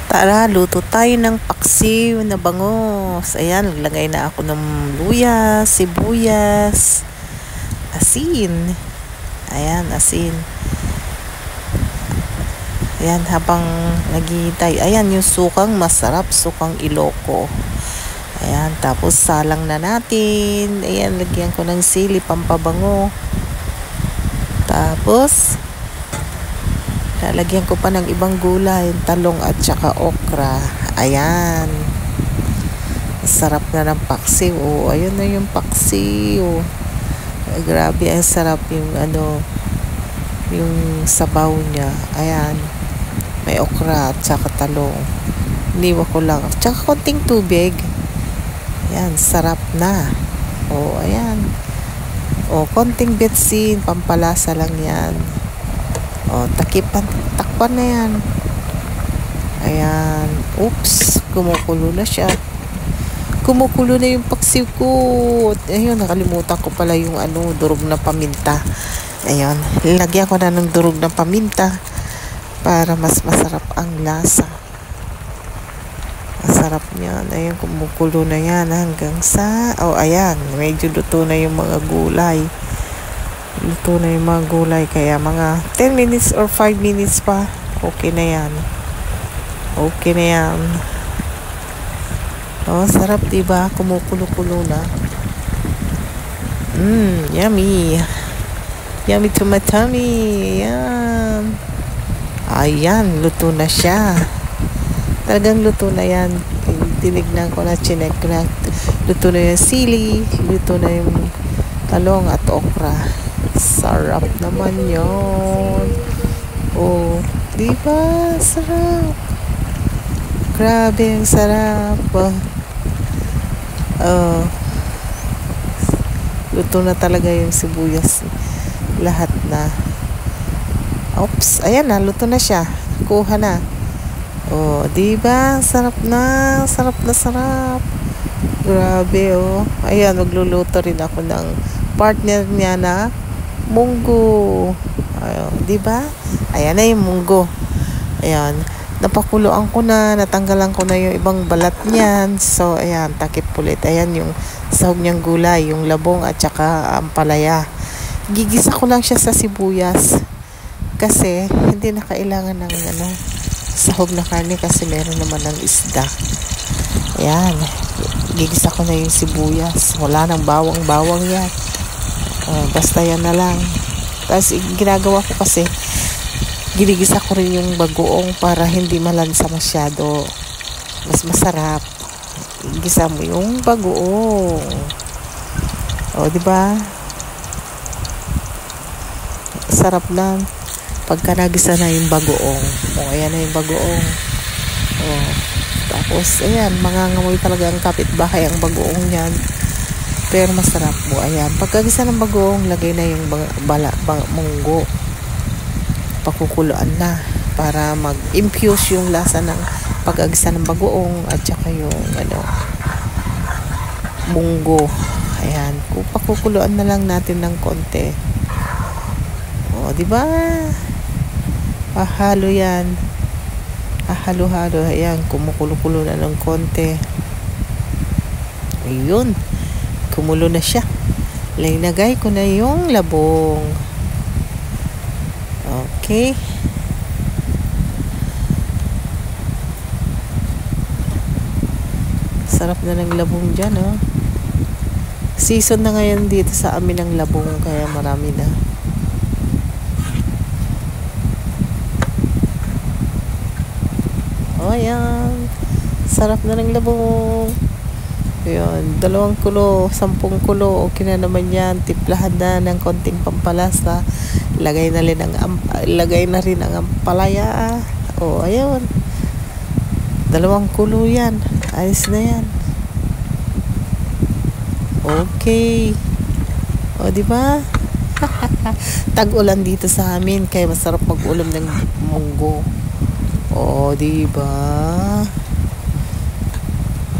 Tara, luto tayo ng paksiw na bangos. Ayan, naglagay na ako ng luya, sibuyas, asin. Ayan, asin. Ayan, habang naghihintay. Ayan, yung sukang masarap, sukang Iloko. Ayan, tapos salang na natin. Ayan, lagyan ko ng sili, pampabango. Tapos, lalagyan ko pa ng ibang gulay, talong at saka okra. Ayan. Sarap na ng paksiw. Oh, ayun na yung paksiw. Ay, grabe, ang sarap yung yung sabaw niya. Ayan. May okra at saka talong. Iniwa ko lang. Tsaka konting tubig. Ayan, sarap na. Oh, ayan. Oh, konting betsin, pampalasa lang yan. Oh, takpan na yan. Ayan. Oops, kumukulo na siya. Kumukulo na yung paksiw ko. Ayun, nakalimutan ko pala yung durog na paminta. Ayun, lagyan ko na ng durog na paminta para mas masarap ang lasa. Masarap niyan. Ayun, kumukulo na yan hanggang sa, ayan, medyo luto na yung mga gulay. Luto na yung mga gulay, kaya mga 10 minutes or 5 minutes pa, okay na yan. Okay na yan. Oh, sarap, diba? Kumukulo-kulo na. Yummy. Yummy to my tummy. Ayan. Ayan, luto na siya. Talagang luto na yan. Tinignan ko na, chinek ko na. Luto na yung sili, luto na yung talong at okra. Sarap naman yun. Oh, diba? Sarap. Grabe, ang sarap. Luto na talaga yung sibuyas. Lahat na. Oops, ayan na, luto na siya. Kuha na. Oh, diba? Sarap na. Sarap na sarap. Grabe, oh. Ayan, magluluto rin ako ng partner niya na munggo. Ayun, diba? Ayan na yung munggo. Ayan. Napakuloan ko na, natanggalan ko na yung ibang balat niyan. So, ayan, takip ulit. Ayan yung sahog niyang gulay, yung labong at saka ampalaya. Gigisa ko lang siya sa sibuyas. Kasi, hindi na kailangan ng sahog na karne kasi meron naman ng isda. Ayan. Gigisa ko na yung sibuyas. Wala nang bawang-bawang yan. Basta yan na lang. Tapos, ginagawa ko kasi, ginigisa ko rin yung bagoong para hindi malansa masyado. Mas masarap. Gisa mo yung bagoong. O, diba? Sarap na. Pagka nagisa na yung bagoong. O, ayan na yung bagoong. O, tapos, ayan, mangangamoy talaga ang kapitbahay ang bagoong yan. Pero masarap mo. Ayan. Pagkagisa ng bagoong, lagay na yung munggo. Pakukuluan na para mag-infuse yung lasa ng pag-agisa ng bagoong at saka yung munggo. Ayan, pakukuluan na lang natin ng konti. O, di ba? Halo yan. Halo-halo. Ayan, kumukulo-kulo na ng konti. Ayun, kumulo na siya. Linagay ko na yung labong. Okay. Sarap na ng labong dyan, oh. Season na ngayon dito sa amin ng labong, kaya marami na. Oh, ayan. Sarap na ng labong. Ayan, 2 kulo, 10 kulo, okay na naman yan. Timplahan na ng konting pampalasa. Lagay na rin ang ampalaya. O, ayun. 2 kulo yan. Ayos na yan. Okay. O, diba? Tag-ulan dito sa amin, kaya masarap mag-ulam ng munggo. O, diba?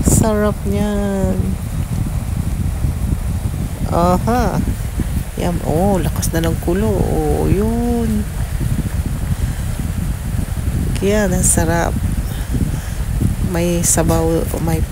Sarap niyan. Aha. Yan. Oh, lakas na ng kulo. Oh, yun. Kaya, nasarap. may sabaw, may